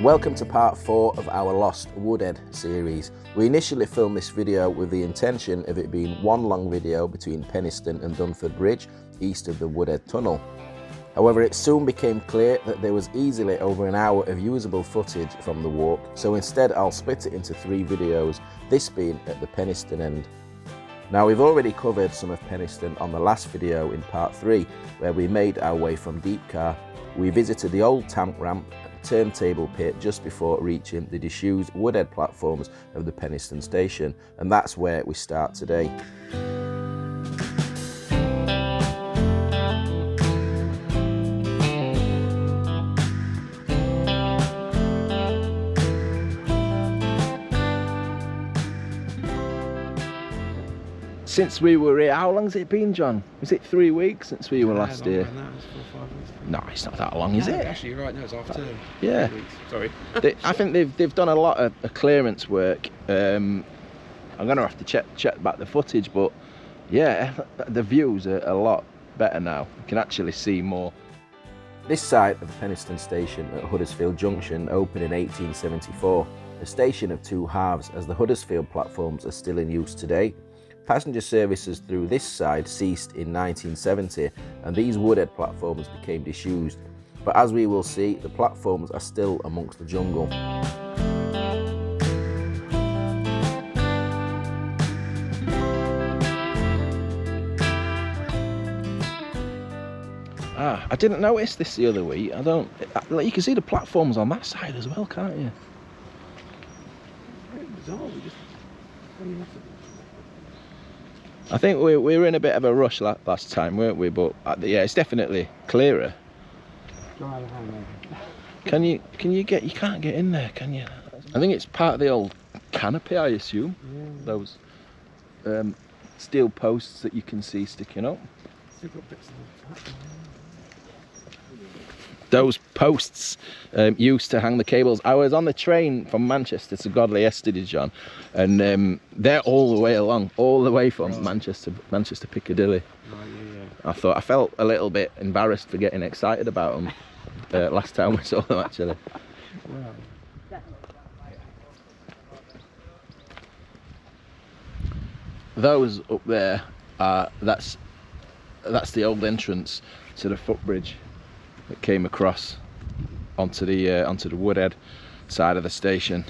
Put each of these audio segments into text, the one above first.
Welcome to part 4 of our Lost Woodhead series. We initially filmed this video with the intention of it being one long video between Penistone and Dunford Bridge, east of the Woodhead Tunnel. However, it soon became clear that there was easily over an hour of usable footage from the walk, so instead I'll split it into 3 videos, this being at the Penistone end. Now, we've already covered some of Penistone on the last video in part 3, where we made our way from Deepcar. We visited the old tank ramp, turntable pit just before reaching the disused Woodhead platforms of the Penistone station, and that's where we start today. Since we were here, how long's it been, John? Was it 3 weeks since we were last here? No, it's 4 or 5 weeks. No, it's not that long, is it? Actually, you're right, no, it's after 2 yeah. weeks. Sorry. I think they've done a lot of clearance work. I'm going to have to check back the footage, but yeah, the views are a lot better now. You can actually see more. This side of the Penistone station at Huddersfield Junction opened in 1874, a station of 2 halves, as the Huddersfield platforms are still in use today. Passenger services through this side ceased in 1970 and these Woodhead platforms became disused. But as we will see, the platforms are still amongst the jungle. I didn't notice this the other week. You can see the platforms on that side as well, can't you? I think we were in a bit of a rush last time, weren't we? But yeah, it's definitely clearer. Can you get? You can't get in there, can you? I think it's part of the old canopy, I assume. Yeah. Those steel posts that you can see sticking up. Those posts used to hang the cables. I was on the train from Manchester to Godley yesterday, John, and they're all the way along, all the way from Manchester Piccadilly. I felt a little bit embarrassed for getting excited about them last time we saw them, actually. Those up there that's the old entrance to the footbridge that came across onto the Woodhead side of the station.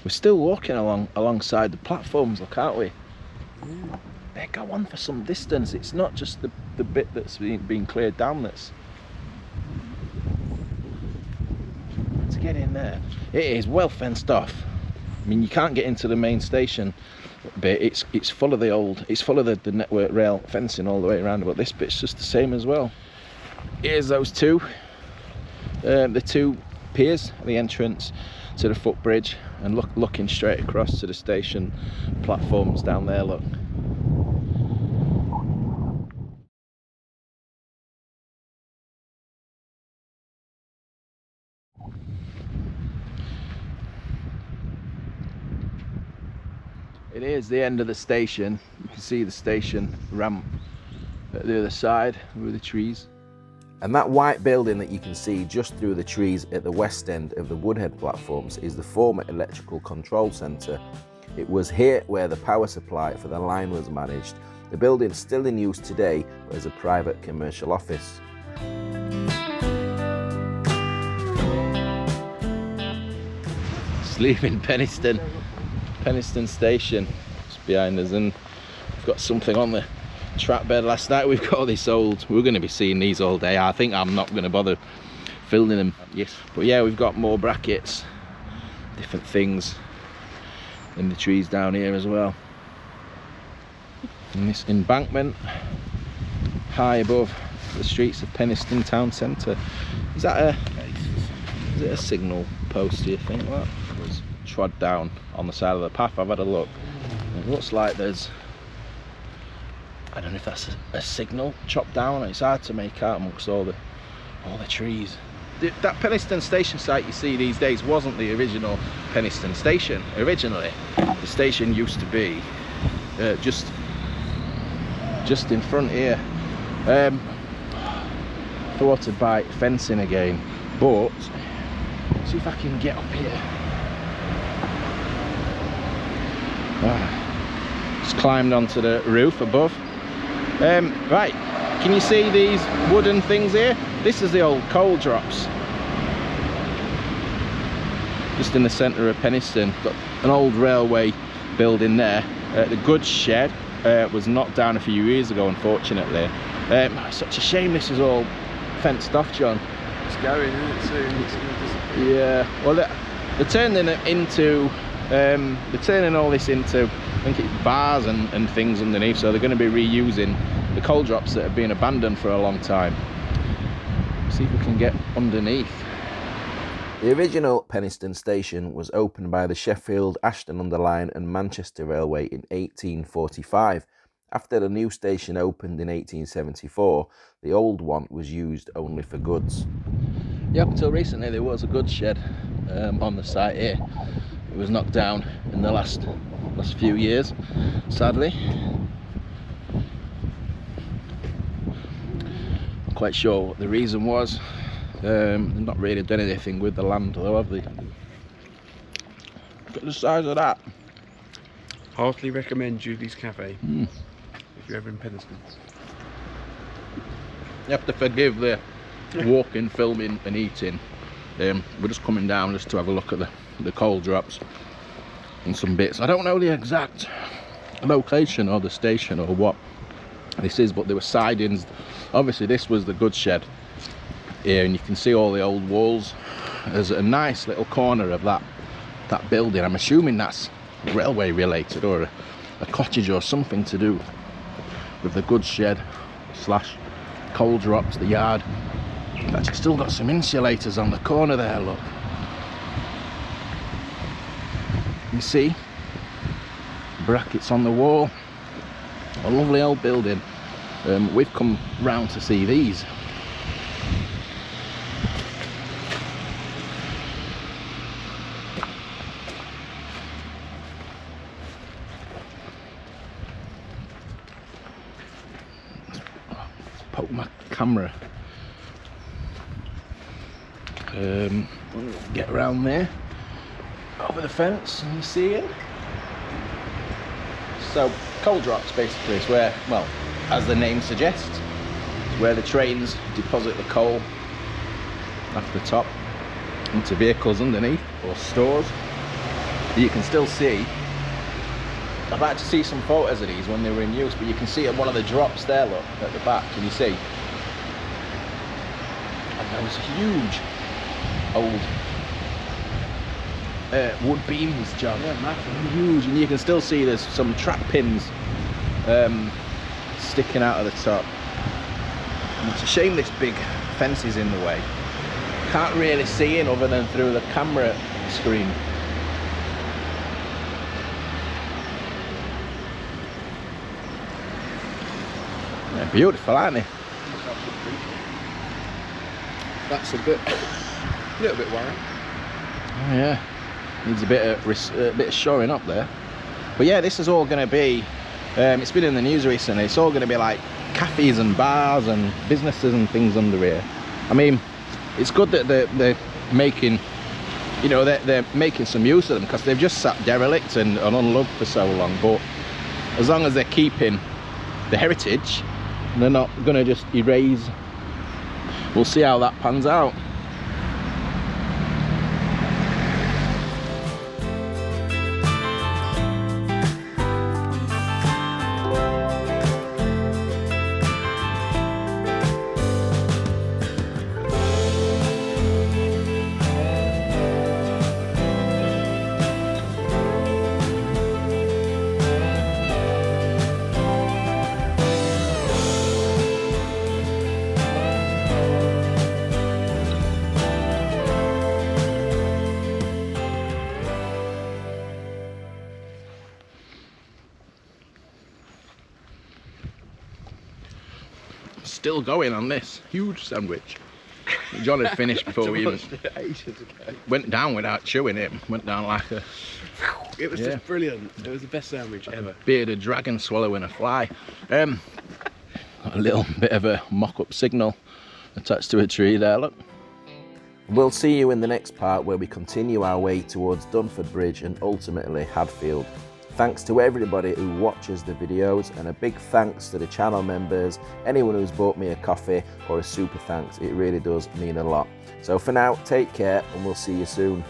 We're still walking alongside the platforms, look, aren't we? Yeah. They go on for some distance. It's not just the bit that's been cleared down that's to get in there. It is well fenced off. I mean, you can't get into the main station bit. It's full of the network rail fencing all the way around, but this bit's just the same as well. Here's those two, the 2 piers, the entrance to the footbridge, and looking straight across to the station platforms down there, look. It is the end of the station. You can see the station ramp at the other side with the trees. And that white building that you can see just through the trees at the west end of the Woodhead platforms is the former electrical control centre. It was here where the power supply for the line was managed. The building's still in use today, but as a private commercial office. Just leaving Penistone station just behind us, and we've got something on the track bed last night. We've got this we're going to be seeing these all day. I think I'm not going to bother filming them. Yes, but yeah, we've got more brackets, different things in the trees down here as well. And this embankment high above the streets of Penistone town centre. Is it a signal post, do you think? Well, it was trod down on the side of the path. I've had a look. It looks like there's, I don't know if that's a signal chopped down. It's hard to make out amongst all the trees. That Penistone station site you see these days wasn't the original Penistone station. Originally, the station used to be just in front here, thwarted by fencing again. But see if I can get up here. Just climbed onto the roof above. Right, can you see these wooden things here? This is the old coal drops. Just in the centre of Penistone. Got an old railway building there. The goods shed was knocked down a few years ago, unfortunately. Such a shame this is all fenced off, John. It's going, isn't it, soon? It's going to disappear. Yeah, well, they're turning it into, they're turning all this into, I think it's bars and things underneath, so they're going to be reusing the coal drops that have been abandoned for a long time. See if we can get underneath. The original Penistone station was opened by the Sheffield, Ashton-Under-Lyne and Manchester Railway in 1845. After the new station opened in 1874, the old one was used only for goods. Yeah, up until recently there was a goods shed on the site here. It was knocked down in the last few years, sadly. Not quite sure what the reason was. They've not really done anything with the land though, have they? Look at the size of that. Heartily recommend Julie's Cafe if you're ever in Penistone. You have to forgive the walking, filming and eating. We're just coming down just to have a look at the coal drops and some bits. I don't know the exact location or the station or what this is, but there were sidings. Obviously this was the goods shed here, and you can see all the old walls. There's a nice little corner of that building. I'm assuming that's railway related, or a cottage or something to do with the goods shed / coal drops, the yard. It's actually still got some insulators on the corner there, look. You see brackets on the wall. A lovely old building. We've come round to see these. Poke my camera. Get around there, over the fence, and you see it. So coal drops basically is where, well, as the name suggests, it's where the trains deposit the coal off the top into vehicles underneath, or stores. You can still see, I've had to see some photos of these when they were in use, but you can see at one of the drops there, look, at the back, can you see? And there was huge old wood beams, John. Yeah, massive. Huge, and you can still see there's some track pins sticking out of the top. And it's a shame this big fence is in the way. Can't really see in other than through the camera screen. They're beautiful, aren't they? That's a little bit worrying. Oh, yeah, needs a bit of shoring up there. But yeah, this is all going to be, it's been in the news recently, it's all going to be like cafes and bars and businesses and things under here. I mean, it's good that they're making, you know, they're making some use of them, because they've just sat derelict and unloved for so long. But as long as they're keeping the heritage, they're not going to just erase. We'll see how that pans out. Still going on this huge sandwich. John had finished before we even went down without chewing it. Went down like a... It was just brilliant. It was the best sandwich ever. Bearded dragon swallowing a fly. A little bit of a mock-up signal attached to a tree there, look. We'll see you in the next part where we continue our way towards Dunford Bridge and ultimately Hadfield. Thanks to everybody who watches the videos, and a big thanks to the channel members, anyone who's bought me a coffee or a super thanks. It really does mean a lot. So for now, take care and we'll see you soon.